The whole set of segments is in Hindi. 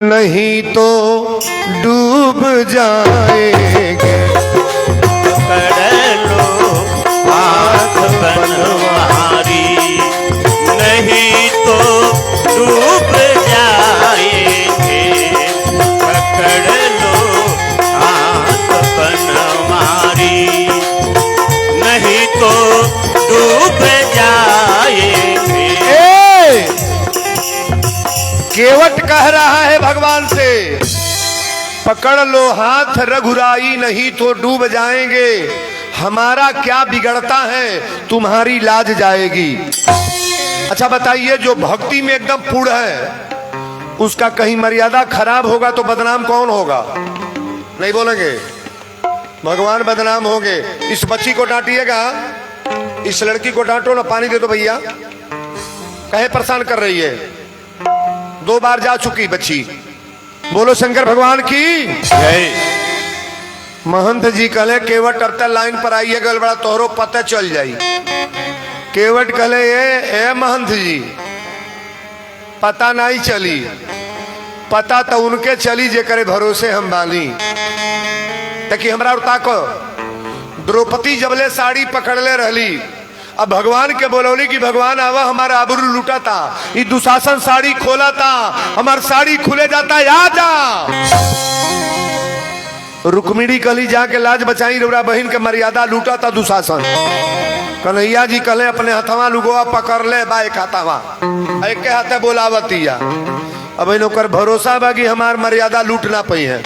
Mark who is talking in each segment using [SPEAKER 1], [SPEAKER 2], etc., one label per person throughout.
[SPEAKER 1] नहीं तो डूब जाएंगे।
[SPEAKER 2] पकड़ लो हाथ बनवारी, नहीं तो डूब जाएंगे। पकड़ लो हाथ बनवारी, नहीं तो डूब जाएंगे।
[SPEAKER 1] केवट कह रहा है भगवान से, पकड़ लो हाथ रघुराई नहीं तो डूब जाएंगे। हमारा क्या बिगड़ता है, तुम्हारी लाज जाएगी। अच्छा बताइए, जो भक्ति में एकदम पूर्ण है उसका कहीं मर्यादा खराब होगा तो बदनाम कौन होगा? नहीं बोलेंगे? भगवान बदनाम होंगे। इस बच्ची को डांटिएगा, इस लड़की को डांटो ना, पानी दे दो भैया, कहे परेशान कर रही है। 2 बार जा चुकी बच्ची। बोलो शंकर भगवान की
[SPEAKER 2] जय।
[SPEAKER 1] महंत जी कहले केवट अब तक लाइन पर आइए गल बड़ा तोहरो पता चल जाई। केवट कहले ए महंत जी, पता नहीं चली, पता तो उनके चली जे करे भरोसे हम बानी। ताकि हमरा उता को द्रौपदी जबले साड़ी पकड़ले रहली, अब भगवान के बोलौली कि भगवान आवा हमारा आबरू लूटा था, ये दुशासन साड़ी खोला था, हमार साड़ी खुले जाता आ जा। रुक्मिणी कली जाके लाज बचाई, रौरा बहन के मर्यादा लूटा था दुशासन। कन्हैया जी कहले अपने हथवा लुगवा पकड़ ले बा एक हाथवा, एक हाथे बोलावतिया। अब इन ओकर भरोसा बा कि हमार मर्यादा लूट ना पई है।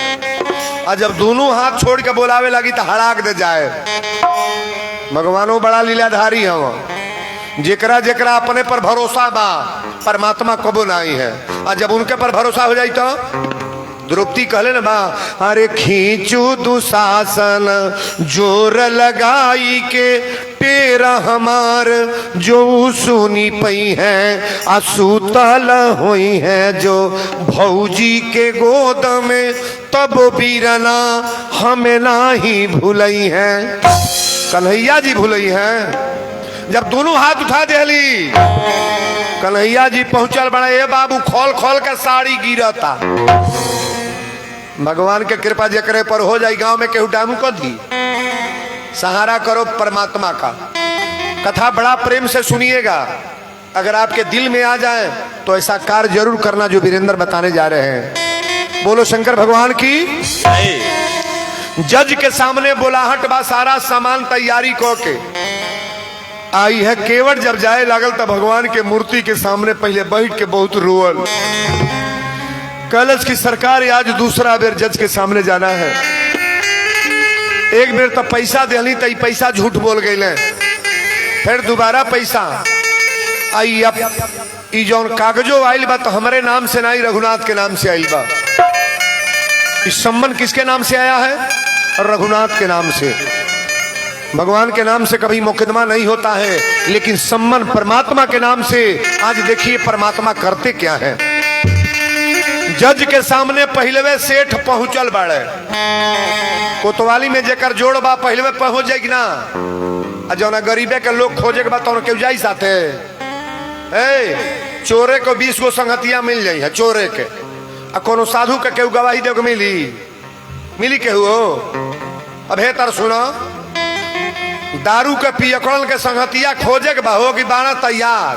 [SPEAKER 1] और जब दोनों हाथ छोड़ के बोलावे लगी तो हड़ाक दे जाए। भगवानो बड़ा लीलाधारी है, जेकरा जेकरा अपने पर भरोसा बा परमात्मा कबो नहीं है। और जब उनके पर भरोसा हो जाए तो द्रौपदी कहले ना बा, अरे खींचू दुशासन जोर लगाई के तेरा हमार जो सुनी पई है, असुतल हुई है जो भौजी के गोद में, तब बीरना हमें ना ही भूलई है। कन्हैया जी भूलई है। जब दोनों हाथ उठा देली, कन्हैया जी पहुंचल बड़ा, ए बाबू खोल खोल के साड़ी गिरता। भगवान के कृपा जेकरे पर हो जाए, गांव में केहू डामू को दी, सहारा करो परमात्मा का। कथा बड़ा प्रेम से सुनिएगा, अगर आपके दिल में आ जाए तो ऐसा कार्य जरूर करना जो वीरेंद्र बताने जा रहे हैं। बोलो शंकर भगवान की। जज के सामने बोलाहट बा, सारा सामान तैयारी को के आई है। केवट जब जाए लागल तब भगवान के मूर्ति के सामने पहले बैठ के बहुत रोअल। कलश की सरकार आज दूसरा बेर जज के सामने जाना है। एक बेर तो पैसा देली तो पैसा झूठ बोल गए, फिर दोबारा पैसा आई। अब जौन कागजो आयल बा तो हमारे नाम से नहीं, रघुनाथ के नाम से आयल बा। इस सम्मन किसके नाम से आया है? रघुनाथ के नाम से। भगवान के नाम से कभी मुकदमा नहीं होता है, लेकिन सम्मन परमात्मा के नाम से। आज देखिए परमात्मा करते क्या है। जज के सामने पहलवे सेठ पहुंचल बाड़े। कोतवाली में जेकर जोड़ बा पहलवे पहुंच जाएगी ना। जौना गरीबे के लोग खोजे के बाद तो क्यों जाई साथे। चोरे को 20 गो संगतिया मिल जाई है चोरे के, आ कोनो साधु के केहू गवाही दे मिली केहू हो। अब हे तर सुनो, दारू के पियकड़न के संगतिया खोजे के बा हो कि बाना तैयार।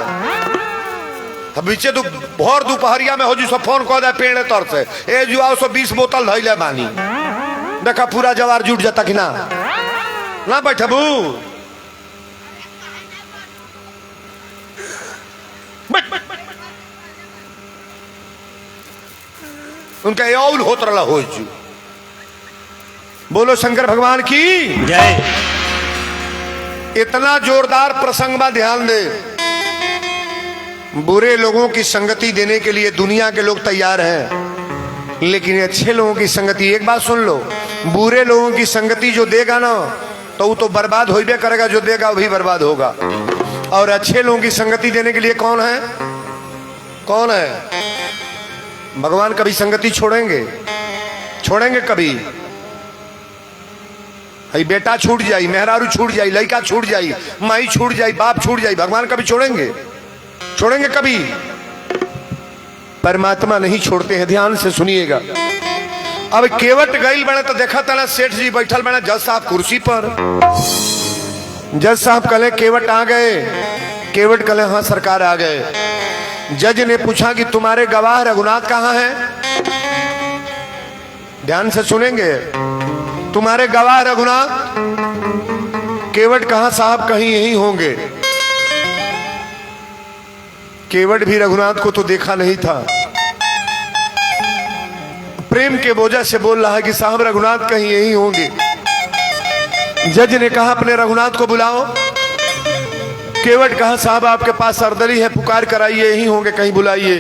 [SPEAKER 1] तब बीचे भोर दोपहरिया में हो जी सो फोन कह दे पेड़ तर से, ए जो आओ 20 बोतल धैले बानी, देखा पूरा जवार जुट जाता कि ना बैठबू। उनका यौल होत रहा हो जू। बोलो शंकर भगवान की
[SPEAKER 2] जय।
[SPEAKER 1] इतना जोरदार प्रसंग में ध्यान दे। बुरे लोगों की संगति देने के लिए दुनिया के लोग तैयार हैं, लेकिन अच्छे लोगों की संगति, एक बात सुन लो, बुरे लोगों की संगति जो देगा ना तो वो तो बर्बाद हो ही करेगा, जो देगा वो भी बर्बाद होगा। और अच्छे लोगों की संगति देने के लिए कौन है? कौन है? भगवान कभी संगति छोड़ेंगे? छोड़ेंगे कभी? बेटा छूट जाई, मेहरारू छूट जाई, लड़का छूट जाई, माई छूट जाई, बाप छूट जाई, भगवान कभी छोड़ेंगे? छोड़ेंगे कभी? परमात्मा नहीं छोड़ते हैं, ध्यान से सुनिएगा। अब केवट गईल बने तो देखा तना सेठ जी बैठल बने जज साहब कुर्सी पर। जज साहब कले केवट आ गए। केवट कले हाँ सरकार आ गए। जज ने पूछा कि तुम्हारे गवाह रघुनाथ कहाँ हैं? ध्यान से सुनेंगे। तुम्हारे गवाह रघुनाथ? केवट कहा साहब कहीं यही होंगे। केवट भी रघुनाथ को तो देखा नहीं था, प्रेम के बोझा से बोल रहा है कि साहब रघुनाथ कहीं यही होंगे। जज ने कहा अपने रघुनाथ को बुलाओ। केवट कहा साहब आपके पास अर्दली है, पुकार कराइए, यही होंगे, कहीं बुलाइए।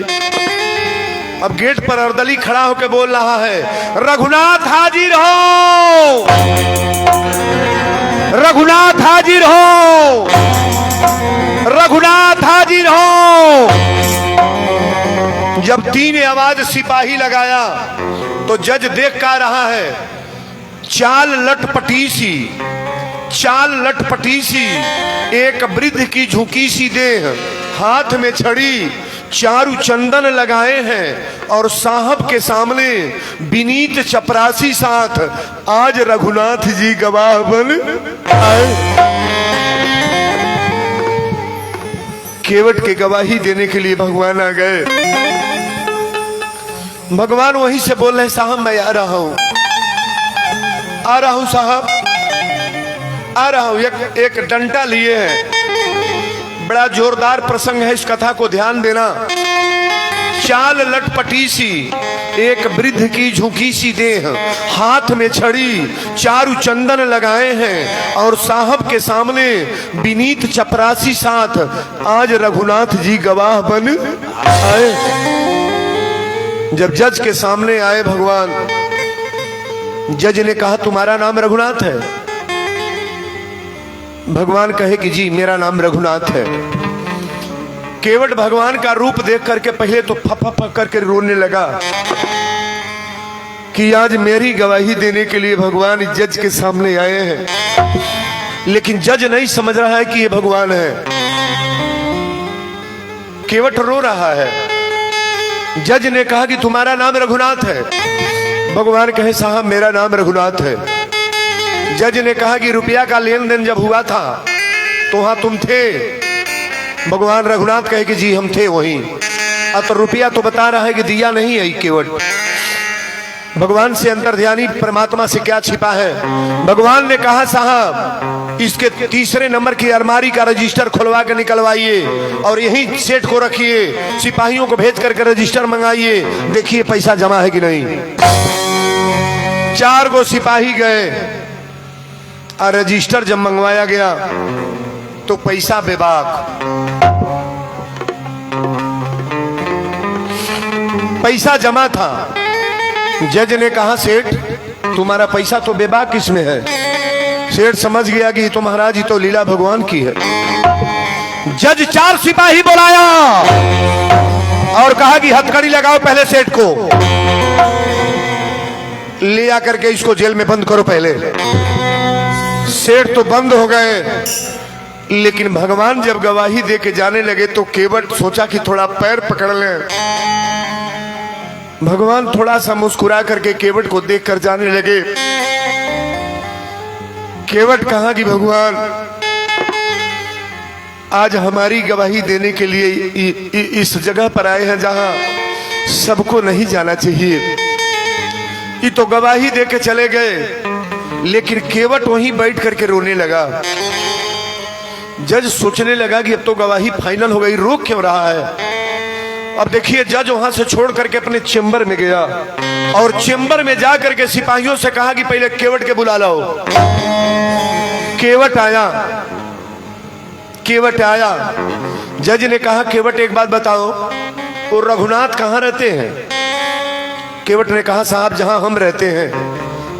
[SPEAKER 1] अब गेट पर अर्दली खड़ा होकर बोल रहा है रघुनाथ हाजिर हो, रघुनाथ हाजिर हो, रघुनाथ हाजिर हो। जब तीन आवाज सिपाही लगाया तो जज देख का रहा है चाल लटपटी सी, चाल लटपटी सी, एक वृद्ध की झुकी सी देह, हाथ में छड़ी, चारु चंदन लगाए हैं और साहब के सामने विनीत चपरासी साथ आज रघुनाथ जी गवाह बन आए। केवट के गवाही देने के लिए भगवान आ गए। भगवान वहीं से बोल रहे साहब मैं आ रहा हूं, आ रहा हूं साहब, आ रहा हूं। एक डंडा लिए हैं, बड़ा जोरदार प्रसंग है, इस कथा को ध्यान देना। चाल लटपटी सी, एक वृद्ध की झुकी सी देह, हाथ में छड़ी, चारु चंदन लगाए हैं और साहब के सामने विनीत चपरासी साथ आज रघुनाथ जी गवाह बन आए। जब जज के सामने आए भगवान, जज ने कहा तुम्हारा नाम रघुनाथ है? भगवान कहे कि जी मेरा नाम रघुनाथ है। केवट भगवान का रूप देख करके पहले तो फप करके रोने लगा कि आज मेरी गवाही देने के लिए भगवान जज के सामने आए हैं। लेकिन जज नहीं समझ रहा है कि ये भगवान है। केवट रो रहा है। जज ने कहा कि तुम्हारा नाम रघुनाथ है? भगवान कहे साहब मेरा नाम रघुनाथ है। जज ने कहा कि रुपया का लेन देन जब हुआ था तो वहां तुम थे? भगवान रघुनाथ कहे कि जी हम थे वहीं। तो रुपया तो बता रहा है कि दिया नहीं है केवट। भगवान से अंतर्ध्यानी परमात्मा से क्या छिपा है? भगवान ने कहा साहब इसके तीसरे नंबर की अलमारी का रजिस्टर खुलवा के निकलवाइए और यहीं सेठ को रखिए, सिपाहियों को भेज करके रजिस्टर मंगाइए, देखिए पैसा जमा है कि नहीं। 4 गो सिपाही गए और रजिस्टर जब मंगवाया गया तो पैसा बेबाक, पैसा जमा था। जज ने कहा सेठ तुम्हारा पैसा तो बेबाक किसमें है? सेठ समझ गया कि तो महाराज ही तो लीला भगवान की है। जज 4 सिपाही बुलाया और कहा कि हथकड़ी लगाओ पहले सेठ को, ले आकर के इसको जेल में बंद करो पहले। सेठ तो बंद हो गए, लेकिन भगवान जब गवाही दे के जाने लगे तो केवट सोचा कि थोड़ा पैर पकड़ लें। भगवान थोड़ा सा मुस्कुरा करके केवट को देखकर जाने लगे। केवट कहा कि भगवान आज हमारी गवाही देने के लिए इस जगह पर आए हैं जहां सबको नहीं जाना चाहिए। ये तो गवाही दे के चले गए, लेकिन केवट वहीं बैठ करके रोने लगा। जज सोचने लगा कि अब तो गवाही फाइनल हो गई, रोक क्यों रहा है? अब देखिए जज वहां से छोड़ करके अपने चेंबर में गया और चेंबर में जा करके सिपाहियों से कहा कि पहले केवट के बुला लो। केवट आया, केवट आया। जज ने कहा केवट एक बात बताओ, वो रघुनाथ कहाँ रहते हैं? केवट ने कहा साहब जहां हम रहते हैं।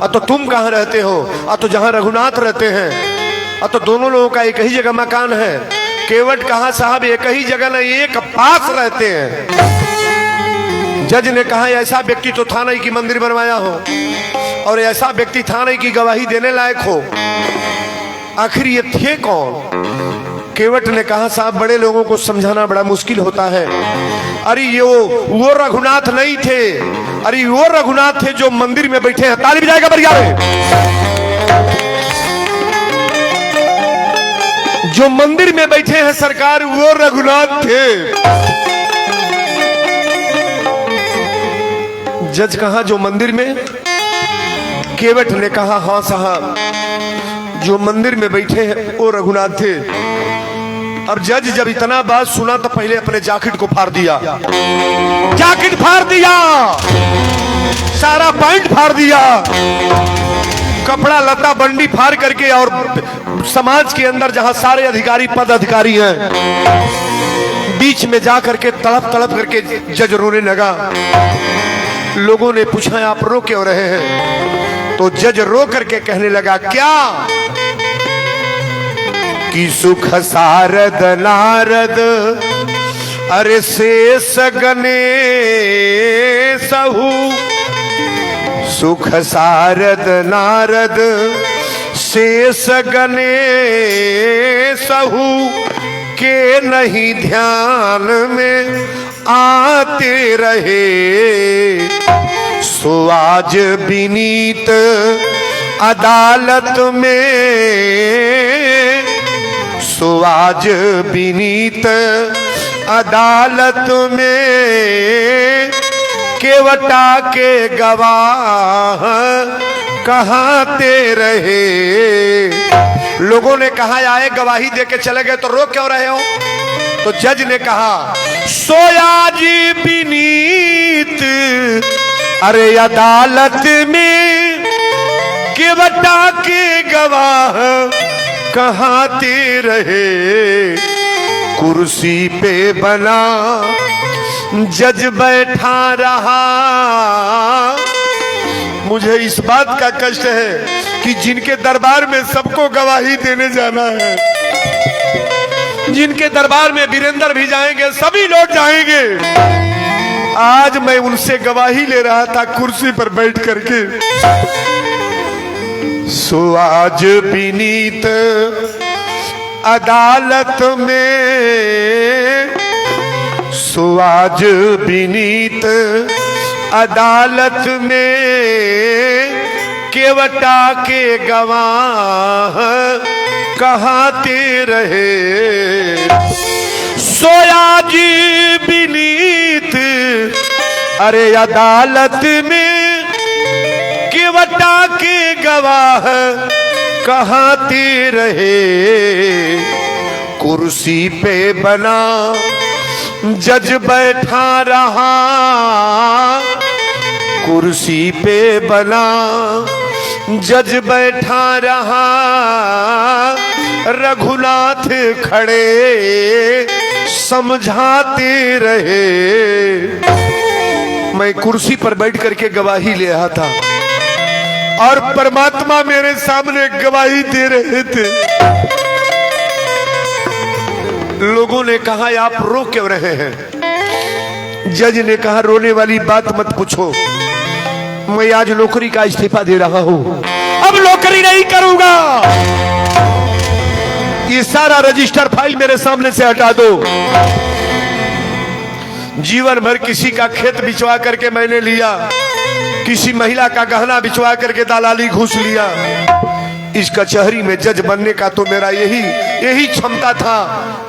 [SPEAKER 1] तो तुम कहाँ रहते हो? तो जहां रघुनाथ रहते हैं। तो दोनों लोगों का एक ही जगह मकान है। केवट कहा साहब एक ही जगह नहीं, एक पास रहते हैं। जज ने कहा ऐसा व्यक्ति तो था नहीं कि मंदिर बनवाया हो, और ऐसा व्यक्ति था नहीं कि गवाही देने लायक हो। आखिर ये थे कौन? केवट ने कहा साहब बड़े लोगों को समझाना बड़ा मुश्किल होता है। अरे ये वो रघुनाथ नहीं थे, अरे वो रघुनाथ थे जो मंदिर में बैठे हैं। ताली बजाएगा बढ़िया में। जो मंदिर में बैठे हैं सरकार, वो रघुनाथ थे। जज कहा जो मंदिर में? केवट ने कहा हाँ साहब, जो मंदिर में बैठे हैं वो रघुनाथ थे। अब जज जब इतना बात सुना तो पहले अपने जैकेट को फाड़ दिया, जैकेट फाड़ दिया, सारा पैंट फाड़ दिया, कपड़ा लता बंडी फाड़ करके, और समाज के अंदर जहां सारे अधिकारी पद अधिकारी हैं, बीच में जा करके तड़प तड़प करके जज रोने लगा। लोगों ने पूछा आप रो क्यों रहे हैं? तो जज रो करके कहने लगा क्या कि सुख सारद नारद अरे शेष गने सहु, सुख सारद नारद शेष गने सहु के नहीं ध्यान में आते रहे। सो आज विनीत अदालत में, सो आज विनीत अदालत में केवटा के गवाह कहाते रहे। लोगों ने कहा आए गवाही दे के चले गए तो रो क्यों रहे हो? तो जज ने कहा सोया जी विनीत अरे अदालत में केवटा के गवाह कहाते रहे। कुर्सी पे बना जज बैठा रहा। मुझे इस बात का कष्ट है कि जिनके दरबार में सबको गवाही देने जाना है, जिनके दरबार में वीरेंद्र भी जाएंगे, सभी लोग जाएंगे, आज मैं उनसे गवाही ले रहा था कुर्सी पर बैठ करके। सो आज विनीत अदालत में, सो आज विनीत अदालत में केवटा के गवाह कहाते रहे। सोया जी विनीत अरे अदालत में केवटा के गवाह कहाते रहे। कुर्सी पे बना जज बैठा रहा, कुर्सी पे बना जज बैठा रहा। रघुनाथ खड़े समझाते रहे। मैं कुर्सी पर बैठ करके गवाही ले रहा था और परमात्मा मेरे सामने गवाही दे रहे थे। लोगों ने कहा आप रो क्यों रहे हैं? जज ने कहा रोने वाली बात मत पूछो, मैं आज नौकरी का इस्तीफा दे रहा हूं, अब नौकरी नहीं करूंगा। ये सारा रजिस्टर फाइल मेरे सामने से हटा दो। जीवन भर किसी का खेत बिचवा करके मैंने लिया, किसी महिला का गहना बिचवा करके दलाली घूस लिया। इस कचहरी में जज बनने का तो मेरा यही क्षमता था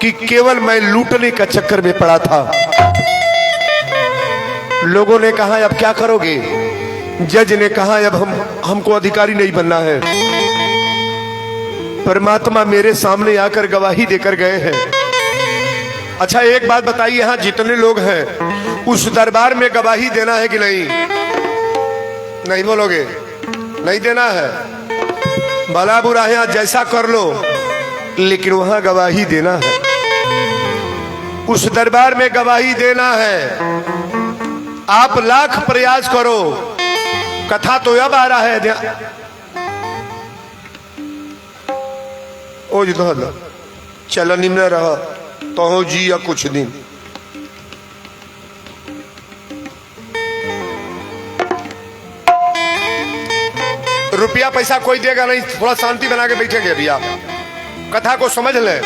[SPEAKER 1] कि केवल मैं लूटने का चक्कर में पड़ा था। लोगों ने कहा अब क्या करोगे? जज ने कहा अब हमको अधिकारी नहीं बनना है। परमात्मा मेरे सामने आकर गवाही देकर गए हैं। अच्छा एक बात बताइए, यहां जितने लोग हैं उस दरबार में गवाही देना है कि नहीं? नहीं बोलोगे? नहीं देना है? भला बुरा है जैसा कर लो, लेकिन वहां गवाही देना है। उस दरबार में गवाही देना है। आप लाख प्रयास करो, कथा तो अब आ रहा है। ओ जी चल निम्न रह तो जी या कुछ दिन। रुपया पैसा कोई देगा नहीं, थोड़ा शांति बना के बैठेंगे भैया, कथा को समझ ले।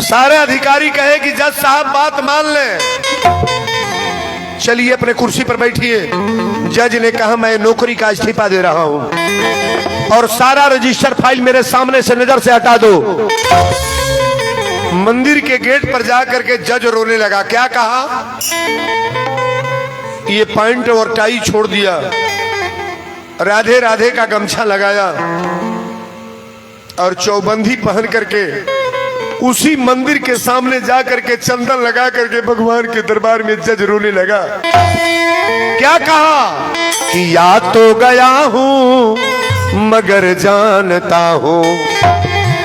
[SPEAKER 1] सारे अधिकारी कहे कि जज साहब बात मान लें, चलिए अपने कुर्सी पर बैठिए। जज ने कहा मैं नौकरी का इस्तीफा दे रहा हूं और सारा रजिस्टर फाइल मेरे सामने से नजर से हटा दो। मंदिर के गेट पर जाकर के जज रोने लगा। क्या कहा? ये पैंट और टाई छोड़ दिया, राधे राधे का गमछा लगाया और चौबंदी पहन करके उसी मंदिर के सामने जा करके चंदन लगा करके भगवान के दरबार में जज रोने लगा। क्या कहा कि या तो गया हूं मगर जानता हूं,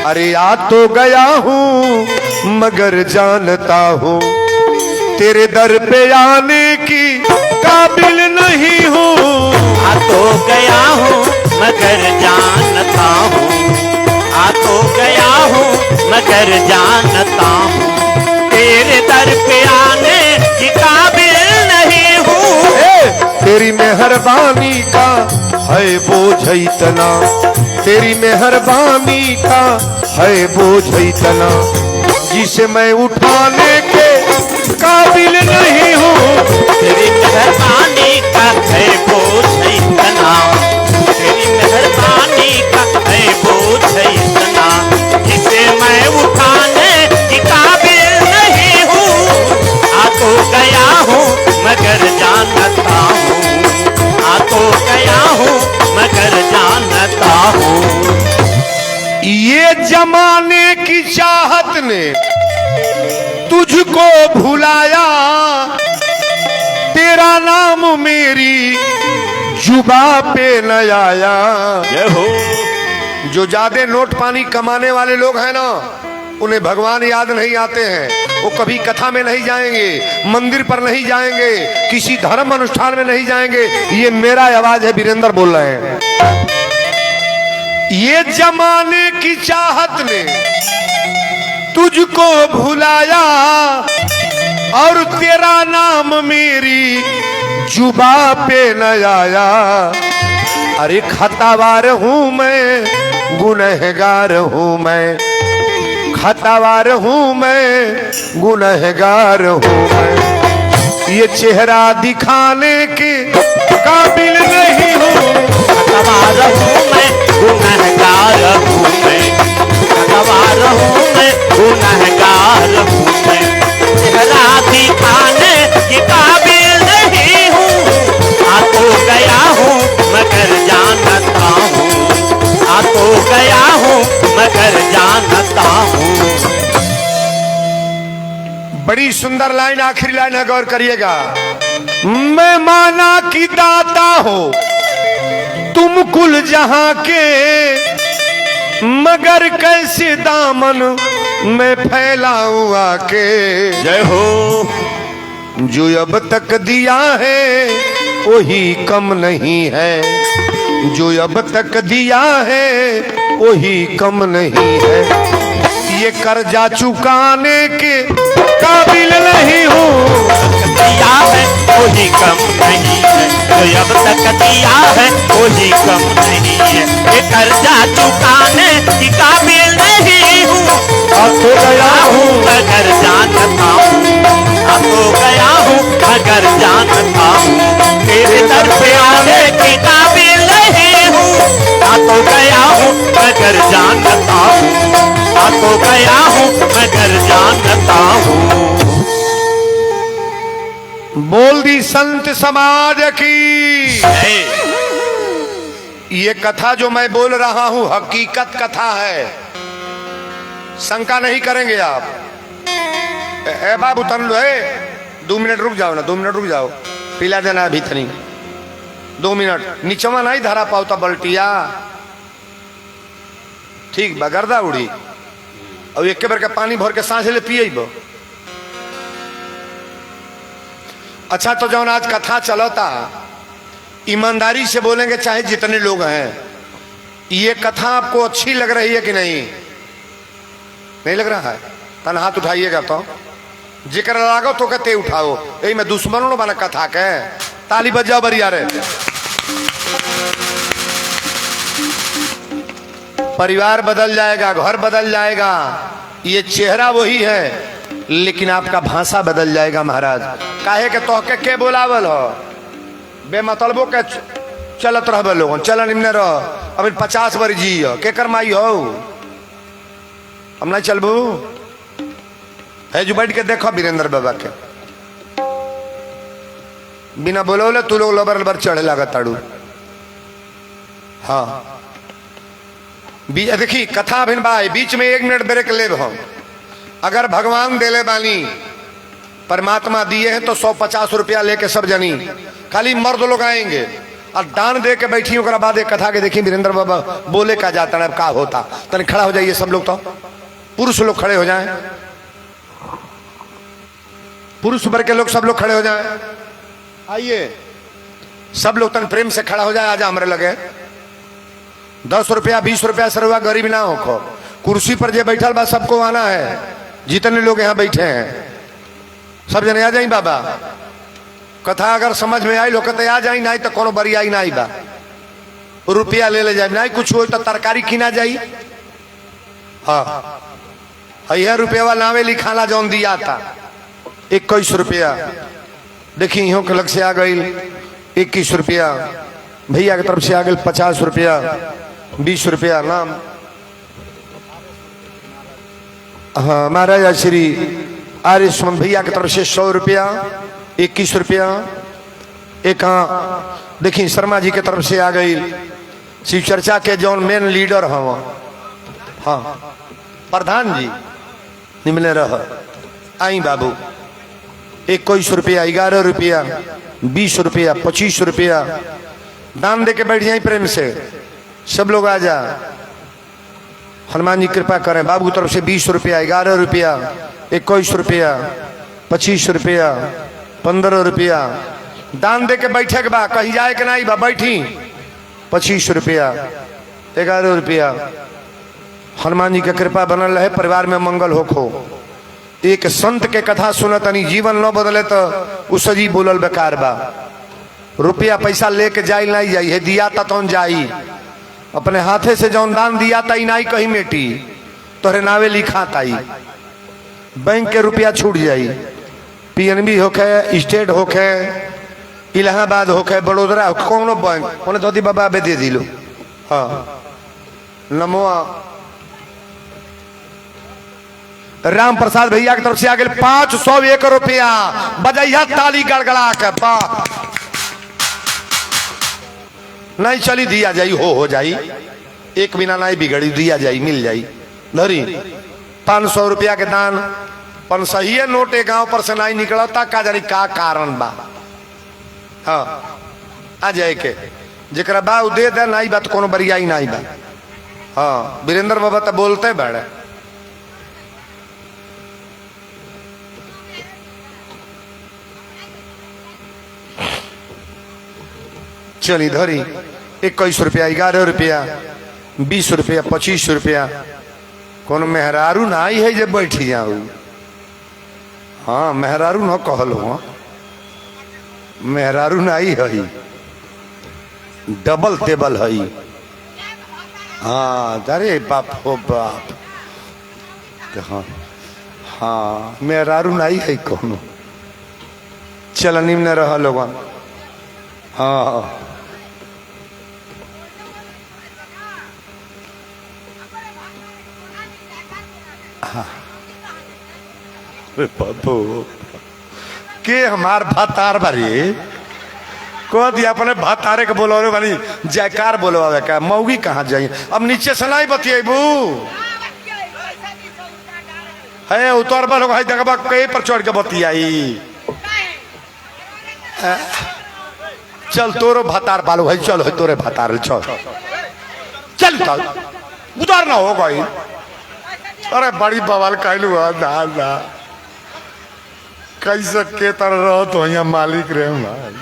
[SPEAKER 1] अरे या तो गया हूं मगर जानता हूं, तेरे दर पे आने की काबिल नहीं हूं।
[SPEAKER 2] आ तो गया हूँ मगर जानता हूँ, आ तो गया हूँ मगर जानता हूँ, तेरे दर पे आने की काबिल नहीं हूँ।
[SPEAKER 1] तेरी मेहरबानी का है बोझ इतना, तेरी मेहरबानी का है बोझ इतना, जिसे मैं उठाने के काबिल नहीं हूँ।
[SPEAKER 2] तेरी मेहरबानी का है बोझ इतना, तेरी मेहरबानी का है बोझ इतना, जिसे मैं उठाने की काबिल नहीं हूँ। आ तो गया हूँ मगर जानता हूँ, आ तो गया हूँ मगर जानता हूँ।
[SPEAKER 1] ये जमाने की चाहत ने तुझको भुलाया, तेरा नाम मेरी जुबा पे न आया।
[SPEAKER 2] जय हो।
[SPEAKER 1] जो ज्यादा नोट पानी कमाने वाले लोग हैं ना, उन्हें भगवान याद नहीं आते हैं। वो कभी कथा में नहीं जाएंगे, मंदिर पर नहीं जाएंगे, किसी धर्म अनुष्ठान में नहीं जाएंगे। ये मेरा आवाज है, वीरेंद्र बोल रहे हैं। ये जमाने की चाहत ने तुझको भुलाया और तेरा नाम मेरी जुबा पे न आया। अरे खतावार हूं मैं, गुनहगार हूं मैं, खतावार हूं मैं, गुनहगार हूं मैं, ये चेहरा दिखाने के काबिल नहीं हूं।
[SPEAKER 2] खतावार हूँ मैं, गुनहगार हूँ मैं, खतावार हूँ मैं, गुनहगार हूँ मैं, चेहरा दिखाने के काबिल नहीं हूँ। आ तो गया हूँ मगर जानता हूँ, आ तो गया हूँ मगर जानता हूँ।
[SPEAKER 1] बड़ी सुंदर लाइन, आखिरी लाइन है, गौर करिएगा। मैं माना की दाता हो तुम कुल जहां के, मगर कैसे दामन मैं फैलाऊं आके।
[SPEAKER 2] जय हो।
[SPEAKER 1] जो अब तक दिया है वही कम नहीं है, जो अब तक दिया है वही कम नहीं है, ये कर्जा चुकाने के काबिल नहीं हूँ।
[SPEAKER 2] दिया है वही कम नहीं है, जो अब तक दिया है वही कम नहीं है, ये कर्जा चुकाने की काबिल नहीं हूँ।
[SPEAKER 1] आ तो गया हूँ
[SPEAKER 2] मगर जानता हूँ, आ तो गया हूँ मगर जानता हूँ, तेरे दर पे आने की काबिल नहीं हूँ। आ तो गया हूँ मगर जानता हूँ, आ तो गया हूँ मगर जानता हूँ।
[SPEAKER 1] बोल दी संत समाज की। ये कथा जो मैं बोल रहा हूं हकीकत कथा है, शंका नहीं करेंगे आप। ए बाबू तन लो है, 2 मिनट रुक जाओ ना, 2 मिनट रुक जाओ, पिला देना अभी तनी 2 मिनट। नीचवा नहीं धरा पाओता बल्टिया, ठीक बगरदा उड़ी और एक बार का पानी भर के सांस ले पिए। अच्छा तो जौन आज कथा चलता, ईमानदारी से बोलेंगे चाहे जितने लोग हैं, ये कथा आपको अच्छी लग रही है कि नहीं? नहीं लग रहा है? तन हाथ उठाइएगा तो जिक्र लागो तो कहते उठाओ। यही मैं दुश्मनों वाला कथा के ताली बजाओ बरिया रे। परिवार बदल जाएगा, घर बदल जाएगा, ये चेहरा वही है लेकिन आपका भाषा बदल जाएगा महाराज। काहे के तोहके के बोलावल हो बेमतलबो के चलत रहबे लोगन चल निम्ने रह अभी 50 बार जी के करमाई हो हम नहीं चलबू है जो बैठ के देखो वीरेंद्र बाबा के बिना बोलोले तू लोग लबर लबर चढ़े लगा ताड़ू। हाँ देखी कथा भिन भाई बीच में 1 मिनट ब्रेक ले हम। अगर भगवान देले बानी परमात्मा दिए हैं तो 150 रुपया लेके सब जनी खाली मर्द लोग आएंगे और दान दे के बैठी ओकरा बाद एक कथा के देखी वीरेंद्र बाबा बोले का जाता है का होता तन खड़ा हो जाइए सब लोग तो पुरुष लोग खड़े हो जाएं पुरुष वर्ग के लोग सब लोग खड़े हो जाएं आइए सब लोग तन प्रेम से खड़ा हो जाए। आज हमारे लगे 10 रुपया 20 रुपया सरवा गरीब ना हो कुर्सी पर जे बैठल बा सबको आना है जितने लोग यहाँ बैठे हैं सब जने आ जाई बाबा कथा अगर समझ में आई लोग कहते आ जाई नहीं तो कोनो बरी आई नहीं बा रुपया ले जाए नहीं कुछ हो तो तरकारी किना जाई। हाँ यह रुपया वाला नावे लिखाना जौन दिया था 21 रुपया देखी इहों के लग से आ गई 21 रुपया भैया की तरफ से आ गई 50 रुपया 20 रुपया नाम। हाँ महाराज श्री आर्य सुमन भैया की तरफ से 100 रुपया 21 रुपया। एक हाँ देखी शर्मा जी की तरफ से आ गई शिव चर्चा के जौन मेन लीडर हम हाँ प्रधान जी निमले रह आई बाबू 21 रुपया 11 रुपया 20 रुपया 25 रुपया दान दे के बैठ जाए प्रेम से सब लोग आ जा। हनुमान जी कृपा करें बाबू की तरफ से 20 रुपया 11 रुपया 21 रुपया 25 रुपया 15 रुपया दान दे के बैठे के बा कहीं जाए के नहीं बा बैठी 25 रुपया 11 रुपया। हनुमान जी की कृपा बनल रहे परिवार में मंगल होखो। एक संत के कथा सुनत नहीं जीवन न बदले तो उस जी बोलल बेकार बा। रुपया पैसा लेके जाई नहीं जाई है दिया ता तो जाई अपने हाथे से जौन दान दिया ता नहीं कहीं मेटी तोहरे नावे लिखा ताई बैंक के रुपया छूट जाई पीएनबी होखे स्टेट होखे इलाहाबाद होखे बड़ोदरा कोनो बैंक उन्हें धोती बाबा बे दे दिलो। हाँ नमोआ राम प्रसाद भैया की तरफ से आ गए 501 रुपया बजैया ताली गड़गड़ा के बा नहीं चली दिया जाई हो जाई एक बिना नहीं बिगड़ी दिया जाई मिल जाई धरी 500 रुपया के दान पर सही नोट एक गांव पर से नहीं निकलता का जानी का कारण बा। हाँ आ जाए के जरा बा दे दे नहीं बात कोनो बरियाई नहीं बा। हाँ वीरेंद्र बाबा तो बोलते बड़े चली धरी 21 रुपया 11 रुपया 20 रुपया 25 रुपया कौन मेहरारू ना आई है जब बैठी जाऊ। हाँ मेहरारू न कहलो मेहरारू ना आई है डबल टेबल है। हाँ अरे बाप हो बाप हाँ हाँ मेहरारू ना आई है कौन चल निम्न रह लोग। हाँ बाबू के हमार भातार बारी को दिया अपने भातारे के बोलो वाली जयकार बोलवावे का मौगी कहाँ जाइए अब नीचे से नहीं बतिएबू है उतर बल है देखबा कहीं पर चढ़ के बतियाई चल तोरो भातार बालू है चल है तोरे भातार चल चल उतार ना हो गई। अरे बड़ी बवाल कहलू ना कैसे के तरह रहो तो यहाँ मालिक रहे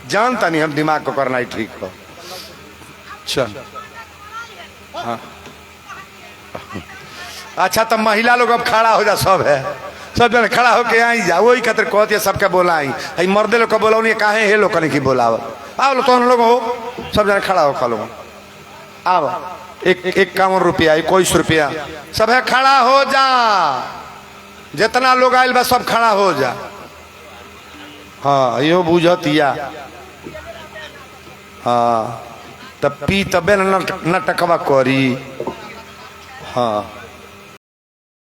[SPEAKER 1] जानता नहीं हम दिमाग को करना ही ठीक हो। चल हाँ अच्छा तो महिला लोग अब खड़ा हो जा सब है सब जन खड़ा होके आई जा वही खातिर कहती है सबके बोला आई मर्दे लोग का बोला नहीं काहे हे लोग नहीं की बोलाव आओ तो हम लोग हो सब जन खड़ा हो खा लो आओ 51 रुपया 21 रुपया सब है। खड़ा हो जा, जितना लोग आयल बा सब खड़ा हो जा। हाँ यो बुझतिया। हाँ तब पी तबे न टकवा करी। हाँ